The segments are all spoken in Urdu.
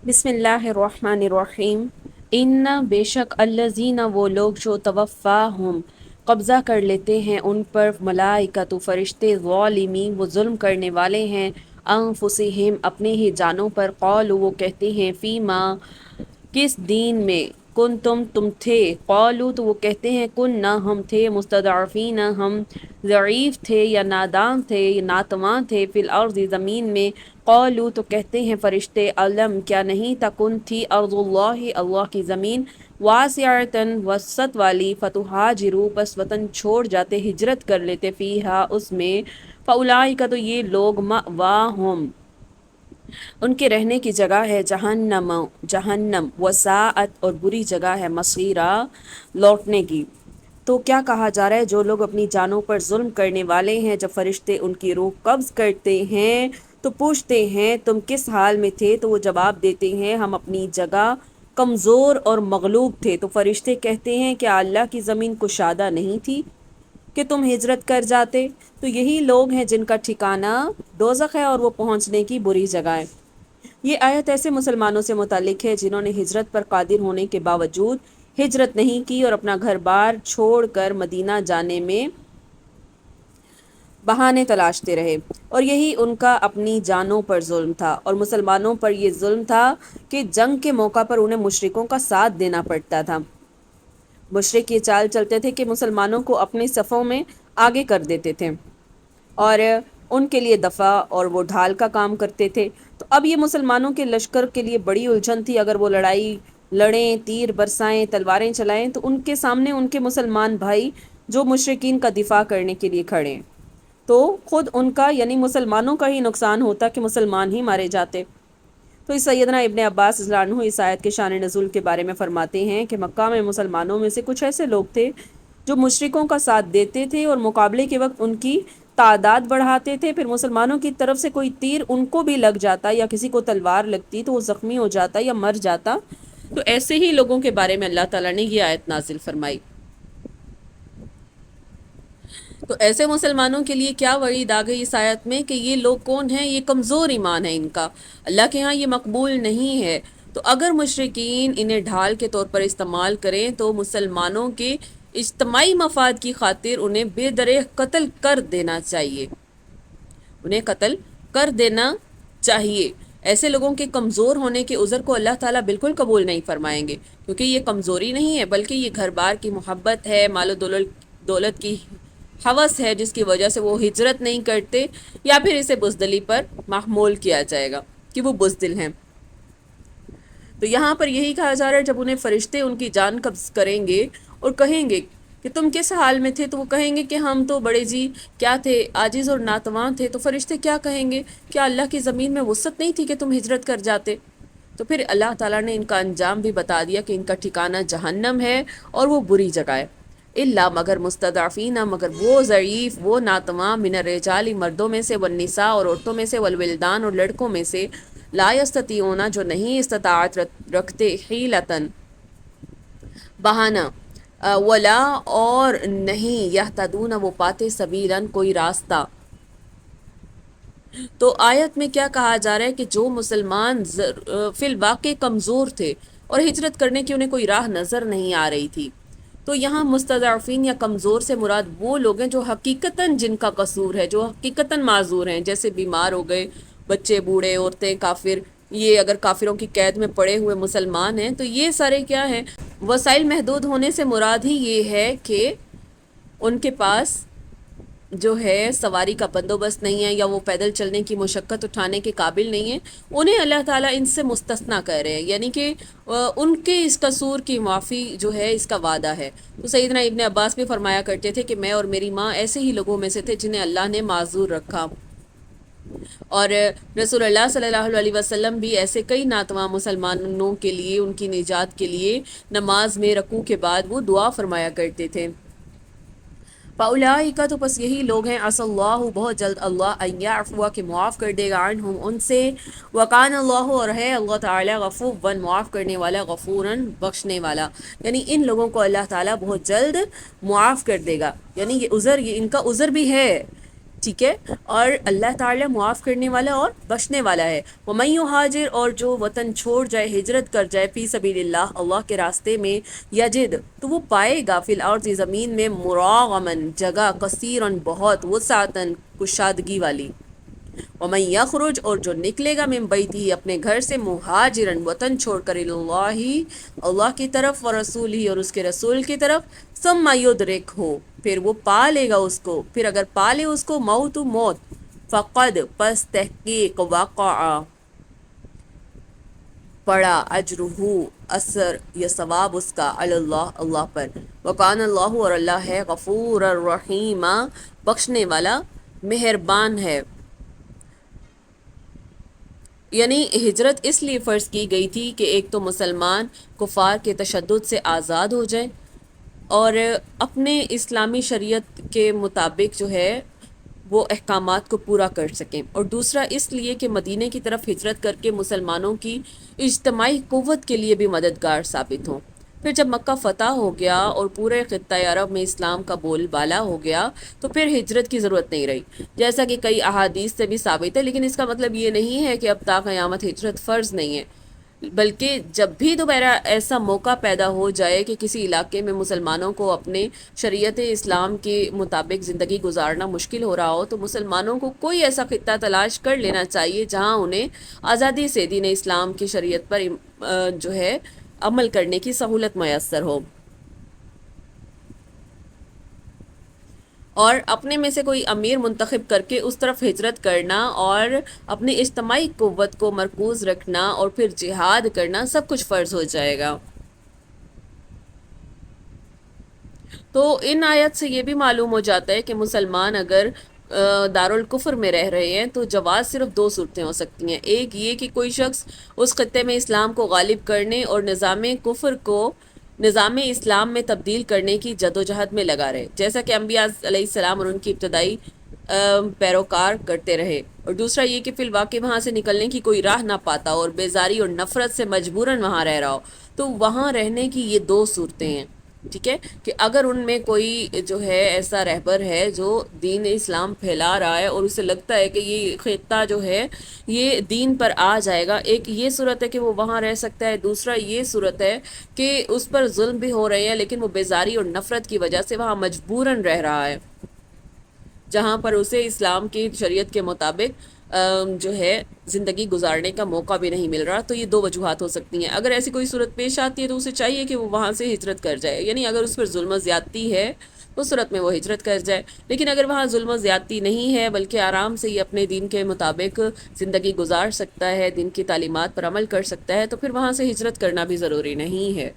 بسم اللہ الرحمن الرحیم۔ ان بے شک الذین وہ لوگ جو توفاہم قبضہ کر لیتے ہیں ان پر ملائکۃ فرشتے ظالمی وہ ظلم کرنے والے ہیں انفسہم اپنے ہی جانوں پر قالوا وہ کہتے ہیں فیما کس دین میں کن تم تھے قالو تو وہ کہتے ہیں کن نہ ہم تھے مستضعفین ہم ضعیف تھے یا نادان تھے یا ناتواں تھے فی الارض زمین میں قالو تو کہتے ہیں فرشتے علم کیا نہیں تکن تھی ارض اللہ اللہ کی زمین واسعتن وسط والی فتہاجروا پس وطن چھوڑ جاتے ہجرت کر لیتے فیہا اس میں فاولئک تو یہ لوگ مأواہم ان کے رہنے کی جگہ ہے جہنم جہنم وساعت اور بری جگہ ہے مصیرا لوٹنے کی۔ تو کیا کہا جا رہا ہے جو لوگ اپنی جانوں پر ظلم کرنے والے ہیں جب فرشتے ان کی روح قبض کرتے ہیں تو پوچھتے ہیں تم کس حال میں تھے تو وہ جواب دیتے ہیں ہم اپنی جگہ کمزور اور مغلوب تھے تو فرشتے کہتے ہیں کہ اللہ کی زمین کشادہ نہیں تھی کہ تم ہجرت کر جاتے۔ تو یہی لوگ ہیں جن کا ٹھکانہ دوزخ ہے اور وہ پہنچنے کی بری جگہ ہے۔ یہ آیت ایسے مسلمانوں سے متعلق ہے جنہوں نے ہجرت پر قادر ہونے کے باوجود ہجرت نہیں کی اور اپنا گھر بار چھوڑ کر مدینہ جانے میں بہانے تلاشتے رہے، اور یہی ان کا اپنی جانوں پر ظلم تھا۔ اور مسلمانوں پر یہ ظلم تھا کہ جنگ کے موقع پر انہیں مشرکوں کا ساتھ دینا پڑتا تھا۔ مشرک یہ چال چلتے تھے کہ مسلمانوں کو اپنے صفوں میں آگے کر دیتے تھے اور ان کے لیے دفاع اور وہ ڈھال کا کام کرتے تھے۔ تو اب یہ مسلمانوں کے لشکر کے لیے بڑی الجھن تھی، اگر وہ لڑائی لڑیں، تیر برسائیں، تلواریں چلائیں تو ان کے سامنے ان کے مسلمان بھائی جو مشرکین کا دفاع کرنے کے لیے کھڑے ہیں تو خود ان کا یعنی مسلمانوں کا ہی نقصان ہوتا کہ مسلمان ہی مارے جاتے۔ تو اس سیدنا ابن عباس رضی اللہ عنہ اس آیت کے شان نزول کے بارے میں فرماتے ہیں کہ مکہ میں مسلمانوں میں سے کچھ ایسے لوگ تھے جو مشرکوں کا ساتھ دیتے تھے اور مقابلے کے وقت ان کی تعداد بڑھاتے تھے، پھر مسلمانوں کی طرف سے کوئی تیر ان کو بھی لگ جاتا یا کسی کو تلوار لگتی تو وہ زخمی ہو جاتا یا مر جاتا۔ تو ایسے ہی لوگوں کے بارے میں اللہ تعالیٰ نے یہ آیت نازل فرمائی۔ تو ایسے مسلمانوں کے لیے کیا وعید آ گئی اس آیت میں کہ یہ لوگ کون ہیں؟ یہ کمزور ایمان ہے ان کا، اللہ کے ہاں یہ مقبول نہیں ہے۔ تو اگر مشرکین انہیں ڈھال کے طور پر استعمال کریں تو مسلمانوں کے اجتماعی مفاد کی خاطر انہیں بے درہ قتل کر دینا چاہیے، انہیں قتل کر دینا چاہیے۔ ایسے لوگوں کے کمزور ہونے کے عذر کو اللہ تعالیٰ بالکل قبول نہیں فرمائیں گے، کیونکہ یہ کمزوری نہیں ہے بلکہ یہ گھر بار کی محبت ہے، مال و دولت کی ہوس ہے جس کی وجہ سے وہ ہجرت نہیں کرتے، یا پھر اسے بزدلی پر محمول کیا جائے گا کہ وہ بزدل ہیں۔ تو یہاں پر یہی کہا جا رہا ہے جب انہیں فرشتے ان کی جان قبض کریں گے اور کہیں گے کہ تم کس حال میں تھے تو وہ کہیں گے کہ ہم تو بڑے جی کیا تھے، عاجز اور ناتواں تھے۔ تو فرشتے کیا کہیں گے؟ کیا اللہ کی زمین میں وسعت نہیں تھی کہ تم ہجرت کر جاتے؟ تو پھر اللہ تعالیٰ نے ان کا انجام بھی بتا دیا کہ ان کا ٹھکانہ جہنم ہے اور وہ بری جگہ ہے۔ اللہ مگر مستضعفین مگر وہ ضعیف وہ ناتواں من الرجال مردوں میں سے والنساء اور عورتوں میں سے والولدان اور لڑکوں میں سے لا یستطیعون جو نہیں استطاعت رکھتے حیلتن بہانہ ولا اور نہیں یہتدون وہ پاتے سبیلاً کوئی راستہ۔ تو آیت میں کیا کہا جا رہا ہے کہ جو مسلمان فی الواقع کمزور تھے اور ہجرت کرنے کی انہیں کوئی راہ نظر نہیں آ رہی تھی، تو یہاں مستضعفین یا کمزور سے مراد وہ لوگ ہیں جو حقیقتاً جن کا قصور ہے، جو حقیقتاً معذور ہیں، جیسے بیمار ہو گئے، بچے، بوڑھے، عورتیں، کافر، یہ اگر کافروں کی قید میں پڑے ہوئے مسلمان ہیں تو یہ سارے کیا ہیں؟ وسائل محدود ہونے سے مراد ہی یہ ہے کہ ان کے پاس جو ہے سواری کا بندوبست نہیں ہے یا وہ پیدل چلنے کی مشقت اٹھانے کے قابل نہیں ہے، انہیں اللہ تعالیٰ ان سے مستثنیٰ کر رہے ہیں، یعنی کہ ان کے اس قصور کی معافی جو ہے اس کا وعدہ ہے۔ تو سیدنا ابن عباس بھی فرمایا کرتے تھے کہ میں اور میری ماں ایسے ہی لوگوں میں سے تھے جنہیں اللہ نے معذور رکھا، اور رسول اللہ صلی اللہ علیہ وسلم بھی ایسے کئی ناتواں مسلمانوں کے لیے ان کی نجات کے لیے نماز میں رکوع کے بعد وہ دعا فرمایا کرتے تھے۔ فاولئک تو پس یہی لوگ ہیں عسى اللہ بہت جلد اللہ ان یعفو کہ معاف کر دے گا عنہم ان سے، وکان اللہ اور ہے اللہ تعالی غفورا معاف کرنے والا، غفورا بخشنے والا، یعنی ان لوگوں کو اللہ تعالی بہت جلد معاف کر دے گا۔ یعنی یہ عذر، یہ ان کا عذر بھی ہے، ٹھیک ہے، اور اللہ تعالیٰ معاف کرنے والا اور بخشنے والا ہے۔ وَمَن يُهَاجِرْ، اور جو وطن چھوڑ جائے، ہجرت کر جائے، فی سبیل اللہ کے راستے میں، یجد، تو وہ پائے گا، فی الارض زمین میں، مراغمن جگہ، کثیرن بہت، وسعتن کشادگی والی۔ وَمَن یخرج، اور جو نکلے گا، من بیتہ اپنے گھر سے، مہاجرن وطن چھوڑ کر، اللہ اللہ کی طرف، ورسولہ اور اس کے رسول کی طرف، ثم یدرکہ پھر وہ پا لے گا اس کو، پھر اگر پا لے اس کو موت موت، فقد پس تحقیق، وقع پڑا، اجرہ اثر یا ثواب اس کا، علی اللہ اللہ پر، وکان اللہ اور اللہ ہے، غفور الرحیم بخشنے والا مہربان ہے۔ یعنی ہجرت اس لیے فرض کی گئی تھی کہ ایک تو مسلمان کفار کے تشدد سے آزاد ہو جائیں اور اپنے اسلامی شریعت کے مطابق جو ہے وہ احکامات کو پورا کر سکیں، اور دوسرا اس لیے کہ مدینہ کی طرف ہجرت کر کے مسلمانوں کی اجتماعی قوت کے لیے بھی مددگار ثابت ہوں۔ پھر جب مکہ فتح ہو گیا اور پورے خطہ عرب میں اسلام کا بول بالا ہو گیا تو پھر ہجرت کی ضرورت نہیں رہی، جیسا کہ کئی احادیث سے بھی ثابت ہے، لیکن اس کا مطلب یہ نہیں ہے کہ اب تا قیامت ہجرت فرض نہیں ہے، بلکہ جب بھی دوبارہ ایسا موقع پیدا ہو جائے کہ کسی علاقے میں مسلمانوں کو اپنے شریعت اسلام کے مطابق زندگی گزارنا مشکل ہو رہا ہو تو مسلمانوں کو کوئی ایسا خطہ تلاش کر لینا چاہیے جہاں انہیں آزادی سے دین اسلام کی شریعت پر جو ہے عمل کرنے کی سہولت میسر ہو، اور اپنے میں سے کوئی امیر منتخب کر کے اس طرف ہجرت کرنا اور اپنی اجتماعی قوت کو مرکوز رکھنا اور پھر جہاد کرنا سب کچھ فرض ہو جائے گا۔ تو ان آیت سے یہ بھی معلوم ہو جاتا ہے کہ مسلمان اگر دارالکفر میں رہ رہے ہیں تو جواز صرف دو صورتیں ہو سکتی ہیں، ایک یہ کہ کوئی شخص اس خطے میں اسلام کو غالب کرنے اور نظام کفر کو نظام اسلام میں تبدیل کرنے کی جدوجہد میں لگا رہے، جیسا کہ انبیاء علیہ السلام اور ان کی ابتدائی پیروکار کرتے رہے، اور دوسرا یہ کہ فی الواقع وہاں سے نکلنے کی کوئی راہ نہ پاتا اور بیزاری اور نفرت سے مجبوراً وہاں رہ رہا ہو، تو وہاں رہنے کی یہ دو صورتیں ہیں، ٹھیک ہے، کہ اگر ان میں کوئی جو ہے ایسا رہبر ہے جو دین اسلام پھیلا رہا ہے اور اسے لگتا ہے کہ یہ خطہ جو ہے یہ دین پر آ جائے گا، ایک یہ صورت ہے کہ وہ وہاں رہ سکتا ہے، دوسرا یہ صورت ہے کہ اس پر ظلم بھی ہو رہے ہیں لیکن وہ بیزاری اور نفرت کی وجہ سے وہاں مجبوراً رہ رہا ہے، جہاں پر اسے اسلام کی شریعت کے مطابق جو ہے زندگی گزارنے کا موقع بھی نہیں مل رہا۔ تو یہ دو وجوہات ہو سکتی ہیں، اگر ایسی کوئی صورت پیش آتی ہے تو اسے چاہیے کہ وہ وہاں سے ہجرت کر جائے، یعنی اگر اس پر ظلم و زیادتی ہے اس صورت میں وہ ہجرت کر جائے، لیکن اگر وہاں ظلم و زیادتی نہیں ہے بلکہ آرام سے یہ اپنے دین کے مطابق زندگی گزار سکتا ہے، دین کی تعلیمات پر عمل کر سکتا ہے، تو پھر وہاں سے ہجرت کرنا بھی ضروری نہیں ہے۔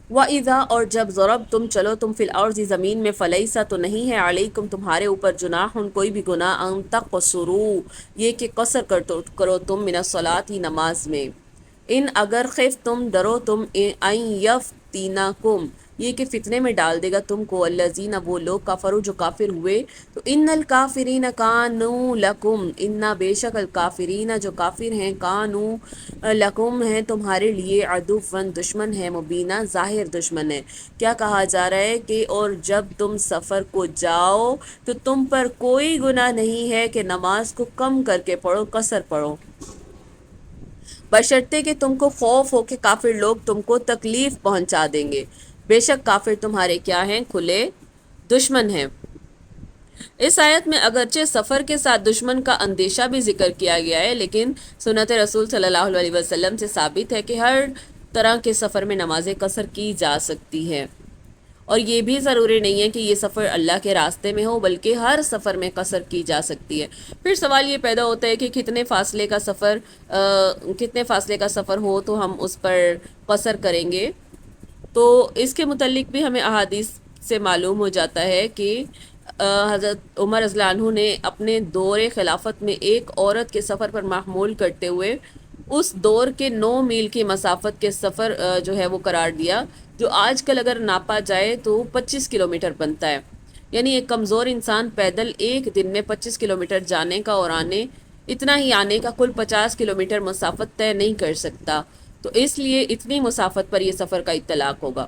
وَإِذَا، اور جب ضرب تم چلو تم فی الارض زمین میں، فلیسا تو نہیں ہے، علیکم تمہارے اوپر، جناح کوئی بھی گناہ، ان تقصروا یہ کہ قصر کرو تم، من الصلاۃ نماز میں، ان اگر خف تم ڈرو تم، ان یفتینکم یہ کہ فتنے میں ڈال دے گا تم کو، الذین وہ لوگ، کفروا جو کافر ہوئے، تو ان الکافرین کانوا لکم، ان بے شک الکافرین جو کافر ہیں، کانوا لکم ہیں تمہارے لیے، عدوًا دشمن ہے، مبینہ ظاہر دشمن ہے۔ کیا کہا جا رہا ہے کہ اور جب تم سفر کو جاؤ تو تم پر کوئی گناہ نہیں ہے کہ نماز کو کم کر کے پڑھو، قصر پڑھو، بشرطے کہ تم کو خوف ہو کہ کافر لوگ تم کو تکلیف پہنچا دیں گے، بے شک کافر تمہارے کیا ہیں، کھلے دشمن ہیں۔ اس آیت میں اگرچہ سفر کے ساتھ دشمن کا اندیشہ بھی ذکر کیا گیا ہے، لیکن سنت رسول صلی اللہ علیہ وسلم سے ثابت ہے کہ ہر طرح کے سفر میں نماز قصر کی جا سکتی ہے، اور یہ بھی ضروری نہیں ہے کہ یہ سفر اللہ کے راستے میں ہو، بلکہ ہر سفر میں قصر کی جا سکتی ہے۔ پھر سوال یہ پیدا ہوتا ہے کہ کتنے فاصلے کا سفر ہو تو ہم اس پر قصر کریں گے، تو اس کے متعلق بھی ہمیں احادیث سے معلوم ہو جاتا ہے کہ حضرت عمر رضی اللہ عنہ نے اپنے دور خلافت میں ایک عورت کے سفر پر محمول کرتے ہوئے اس دور کے 9 میل کی مسافت کے سفر جو ہے وہ قرار دیا، جو آج کل اگر ناپا جائے تو 25 کلومیٹر بنتا ہے، یعنی ایک کمزور انسان پیدل ایک دن میں 25 کلومیٹر جانے کا اور اتنا ہی آنے کا کل 50 کلومیٹر مسافت طے نہیں کر سکتا، تو اس لیے اتنی مسافت پر یہ سفر کا اطلاق ہوگا۔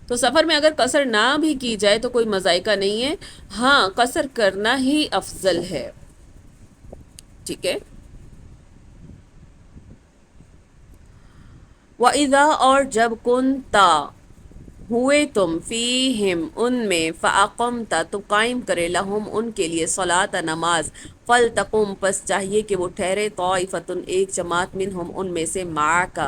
تو تو سفر میں اگر قصر نہ بھی کی جائے تو کوئی مذائقہ نہیں ہے، ہاں قصر کرنا ہی افضل ہے، ٹھیک ہے۔ وَإِذَا اور جب کنتا ہوئے تم فیہم ان میں فَأَقَمْتَ تو قائم کرے لہم ان کے لیے صلاۃ نماز، فَلْتَقُمْ پس چاہیے کہ وہ ٹھہرے طائفۃ ایک جماعت منہم ان میں سے معک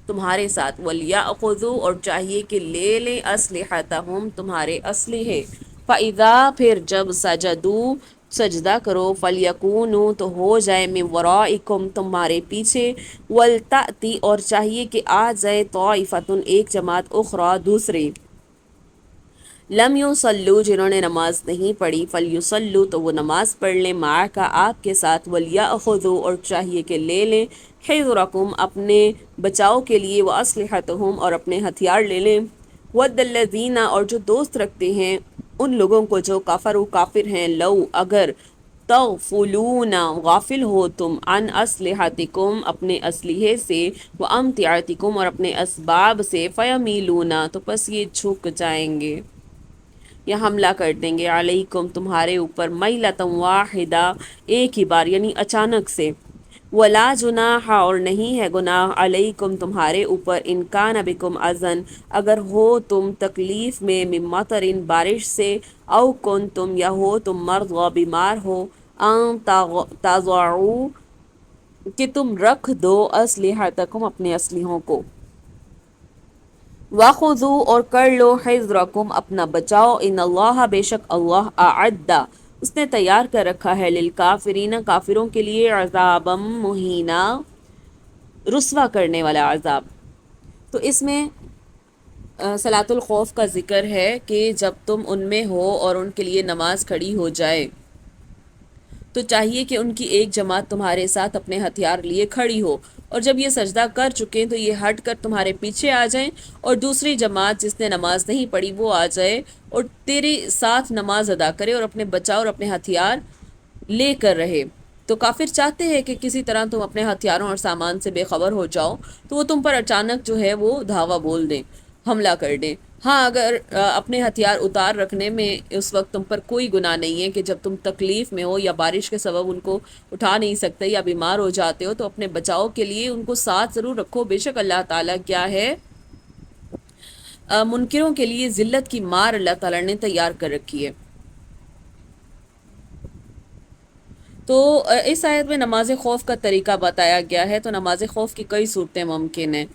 تمہارے ساتھ، وَلْيَأْخُذُوا اور چاہیے کہ لے لیں اسلحتہم تمہارے اسلحے، فَإِذَا پھر جب سجدوا سجدہ کرو، فَلْيَكُونُوا تو ہو جائے من ورائکم تمہارے پیچھے، وَلْتَأْتِ اور چاہیے کہ آ جائے طائفۃ ایک جماعت اخری دوسری، لم یصلوا جنہوں نے نماز نہیں پڑھی، فلیصلوا تو وہ نماز پڑھ لیں معک آپ کے ساتھ، ولیأخذوا اور چاہیے کہ لے لیں حذرکم اپنے بچاؤ کے لیے، واسلحتہم اور اپنے ہتھیار لے لیں، ود الذین اور جو دوست رکھتے ہیں ان لوگوں کو جو کفروا کافر ہیں، لو اگر تغفلون غافل ہو تم عن اسلحتکم اپنے اسلحے سے، وامتعتکم اور اپنے اسباب سے، فیمیلون تو پس یہ جھک جائیں گے یا حملہ کر دیں گے، علیکم تمہارے اوپر، میلۃ واحدہ ایک ہی بار یعنی اچانک سے، ولا جناح اور نہیں ہے گناہ، علیکم تمہارے اوپر، ان کان بکم اذن اگر ہو تم تکلیف میں، من مطر بارش سے، او کن تم یا ہو تم مرضى بیمار ہو، ان تضعوا کہ تم رکھ دو اسلحتکم اپنے اسلحوں کو، وَخُذُوا اور کر لو حذرکم اپنا بچاؤ، ان اللہ بے شک اللہ اعد اس نے تیار کر رکھا ہے، للکافرین کافروں کے لیے، عذابا مہینا رسوا کرنے والا عذاب۔ تو اس میں صلاۃ الخوف کا ذکر ہے کہ جب تم ان میں ہو اور ان کے لیے نماز کھڑی ہو جائے تو چاہیے کہ ان کی ایک جماعت تمہارے ساتھ اپنے ہتھیار لیے کھڑی ہو، اور جب یہ سجدہ کر چکیں تو یہ ہٹ کر تمہارے پیچھے آ جائیں، اور دوسری جماعت جس نے نماز نہیں پڑھی وہ آ جائے اور تیرے ساتھ نماز ادا کرے اور اپنے بچاؤ اور اپنے ہتھیار لے کر رہے۔ تو کافر چاہتے ہیں کہ کسی طرح تم اپنے ہتھیاروں اور سامان سے بے خبر ہو جاؤ، تو وہ تم پر اچانک جو ہے وہ دھاوا بول دیں، حملہ کر دیں۔ ہاں اگر اپنے ہتھیار اتار رکھنے میں اس وقت تم پر کوئی گناہ نہیں ہے کہ جب تم تکلیف میں ہو یا بارش کے سبب ان کو اٹھا نہیں سکتے یا بیمار ہو جاتے ہو تو اپنے بچاؤ کے لیے ان کو ساتھ ضرور رکھو، بے شک اللہ تعالیٰ کیا ہے، منکروں کے لیے ذلت کی مار اللہ تعالیٰ نے تیار کر رکھی ہے۔ تو اس آیت میں نماز خوف کا طریقہ بتایا گیا ہے، تو نماز خوف کی کئی صورتیں ممکن ہیں۔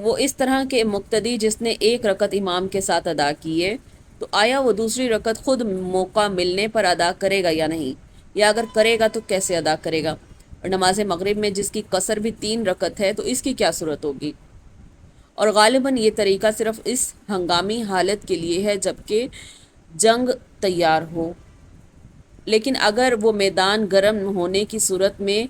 وہ اس طرح کے مقتدی جس نے ایک رکعت امام کے ساتھ ادا کی ہے، تو آیا وہ دوسری رکعت خود موقع ملنے پر ادا کرے گا یا نہیں، یا اگر کرے گا تو کیسے ادا کرے گا، اور نماز مغرب میں جس کی قصر بھی 3 رکعت ہے تو اس کی کیا صورت ہوگی، اور غالباً یہ طریقہ صرف اس ہنگامی حالت کے لیے ہے جبکہ جنگ تیار ہو، لیکن اگر وہ میدان گرم ہونے کی صورت میں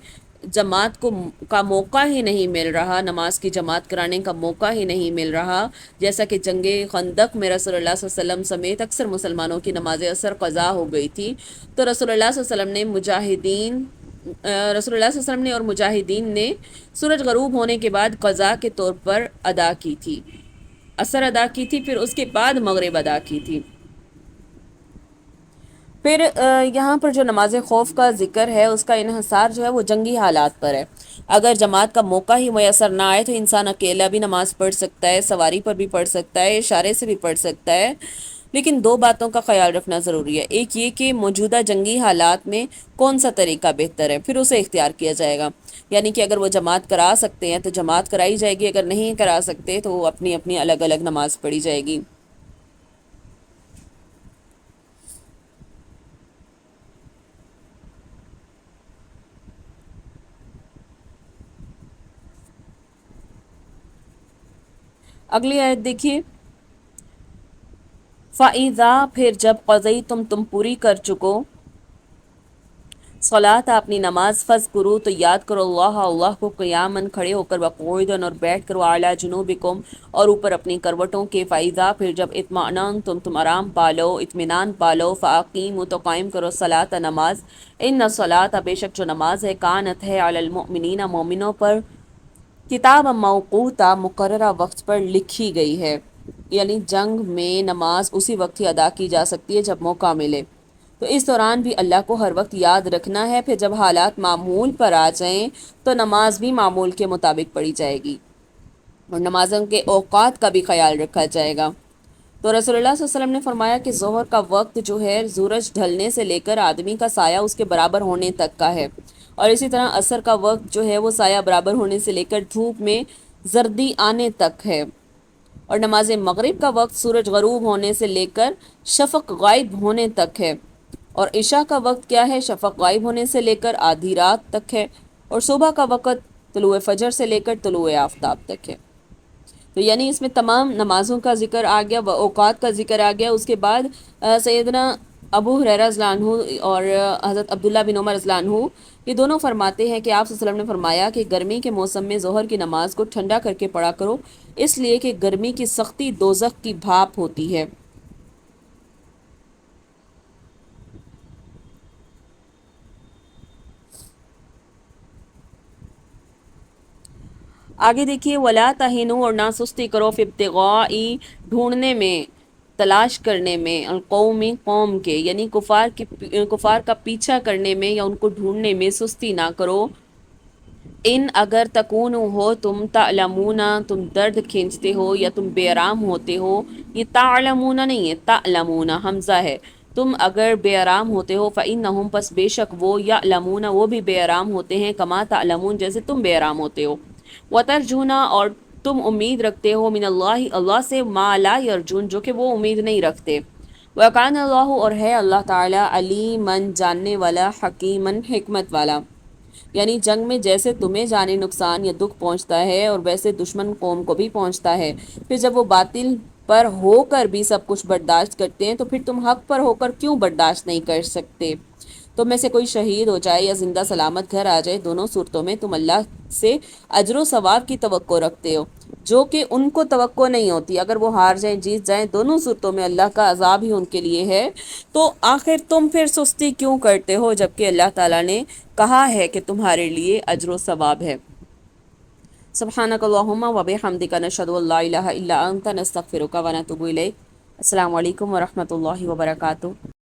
جماعت کا موقع ہی نہیں مل رہا، نماز کی جماعت کرانے کا موقع ہی نہیں مل رہا، جیسا کہ جنگ خندق میں رسول اللہ صلی اللہ علیہ وسلم سمیت اکثر مسلمانوں کی نماز عصر قضا ہو گئی تھی، تو رسول اللہ صلی اللہ علیہ وسلم نے اور مجاہدین نے سورج غروب ہونے کے بعد قضا کے طور پر ادا کی تھی، عصر ادا کی تھی، پھر اس کے بعد مغرب ادا کی تھی۔ پھر یہاں پر جو نماز خوف کا ذکر ہے اس کا انحصار جو ہے وہ جنگی حالات پر ہے۔ اگر جماعت کا موقع ہی میسر نہ آئے تو انسان اکیلا بھی نماز پڑھ سکتا ہے، سواری پر بھی پڑھ سکتا ہے، اشارے سے بھی پڑھ سکتا ہے، لیکن 2 باتوں کا خیال رکھنا ضروری ہے۔ ایک یہ کہ موجودہ جنگی حالات میں کون سا طریقہ بہتر ہے، پھر اسے اختیار کیا جائے گا، یعنی کہ اگر وہ جماعت کرا سکتے ہیں تو جماعت کرائی جائے گی، اگر نہیں کرا سکتے تو وہ اپنی اپنی الگ الگ نماز پڑھی جائے گی۔ اگلی آیت دیکھیے، فَإِذَا پھر جب قضیتم تم پوری کر چکو، صلاۃ اپنی نماز، فذکروا تو یاد کرو اللہ کو قیاماً کھڑے ہو کر، وقعودا اور بیٹھ کر، وعلی جنوبکم اور اوپر اپنی کروٹوں کے، فَإِذَا پھر جب اطمأننتم تم آرام پالو، اطمینان پالو، فَأَقِیمُوا تو قائم کرو الصلاۃ نماز، ان الصلاۃ بے شک جو نماز ہے، کانت ہے، علی المؤمنین مومنوں پر، کتاب موقوتا مقررہ وقت پر لکھی گئی ہے۔ یعنی جنگ میں نماز اسی وقت ہی ادا کی جا سکتی ہے جب موقع ملے، تو اس دوران بھی اللہ کو ہر وقت یاد رکھنا ہے۔ پھر جب حالات معمول پر آ جائیں تو نماز بھی معمول کے مطابق پڑھی جائے گی، اور نمازوں کے اوقات کا بھی خیال رکھا جائے گا۔ تو رسول اللہ صلی اللہ علیہ وسلم نے فرمایا کہ ظہر کا وقت جو ہے سورج ڈھلنے سے لے کر آدمی کا سایہ اس کے برابر ہونے تک کا ہے، اور اسی طرح عصر کا وقت جو ہے وہ سایہ برابر ہونے سے لے کر دھوپ میں زردی آنے تک ہے، اور نماز مغرب کا وقت سورج غروب ہونے سے لے کر شفق غائب ہونے تک ہے، اور عشاء کا وقت کیا ہے؟ شفق غائب ہونے سے لے کر آدھی رات تک ہے، اور صبح کا وقت طلوع فجر سے لے کر طلوع آفتاب تک ہے۔ تو یعنی اس میں تمام نمازوں کا ذکر آ گیا، اوقات کا ذکر آ گیا۔ اس کے بعد سیدنا ابو ہریرہ رضی اللہ عنہ اور حضرت عبداللہ بن عمر رضی اللہ عنہ یہ دونوں فرماتے ہیں کہ آپ صلی اللہ علیہ وسلم نے فرمایا کہ گرمی کے موسم میں ظہر کی نماز کو ٹھنڈا کر کے پڑھا کرو، اس لیے کہ گرمی کی سختی دوزخ کی بھاپ ہوتی ہے۔ آگے دیکھیے، ولا تہنوا، اور نہ سستی کرو، فی ابتغاء، ڈھونڈنے میں، تلاش کرنے میں، القوم، قوم کے، یعنی کفار کا پیچھا کرنے میں یا ان کو ڈھونڈنے میں سستی نہ کرو۔ ان اگر تکون ہو تم، تعلمون تم درد کھینچتے ہو یا تم بے آرام ہوتے ہو، یہ تعلمون نہیں ہے، تعلمون حمزہ ہے، تم اگر بے آرام ہوتے ہو، فإنہم پس بے شک وہ، یعلمون وہ بھی بے آرام ہوتے ہیں، کما تعلمون جیسے تم بے آرام ہوتے ہو، وترجون اور تم امید رکھتے ہو، من اللہ اللہ سے، ما لا یرجون جو کہ وہ امید نہیں رکھتے، وکان اللہ اور ہے اللہ تعالیٰ، علیمن جاننے والا، حکیمن حکمت والا۔ یعنی جنگ میں جیسے تمہیں جانی نقصان یا دکھ پہنچتا ہے اور ویسے دشمن قوم کو بھی پہنچتا ہے، پھر جب وہ باطل پر ہو کر بھی سب کچھ برداشت کرتے ہیں تو پھر تم حق پر ہو کر کیوں برداشت نہیں کر سکتے؟ تم میں سے کوئی شہید ہو جائے یا زندہ سلامت گھر آ جائے، دونوں صورتوں میں تم اللہ سے اجر و ثواب کی توقع رکھتے ہو جو کہ ان کو توقع نہیں ہوتی۔ اگر وہ ہار جائیں جیت جائیں، دونوں صورتوں میں اللہ کا عذاب ہی ان کے لیے ہے، تو آخر تم پھر سستی کیوں کرتے ہو جبکہ اللہ تعالیٰ نے کہا ہے کہ تمہارے لیے اجر و ثواب ہے۔ سبحانک اللہم و بحمدک، نشہد ان لا الہ الا انت، نستغفرک و نتوب الیک۔ السلام علیکم ورحمۃ اللہ وبرکاتہ۔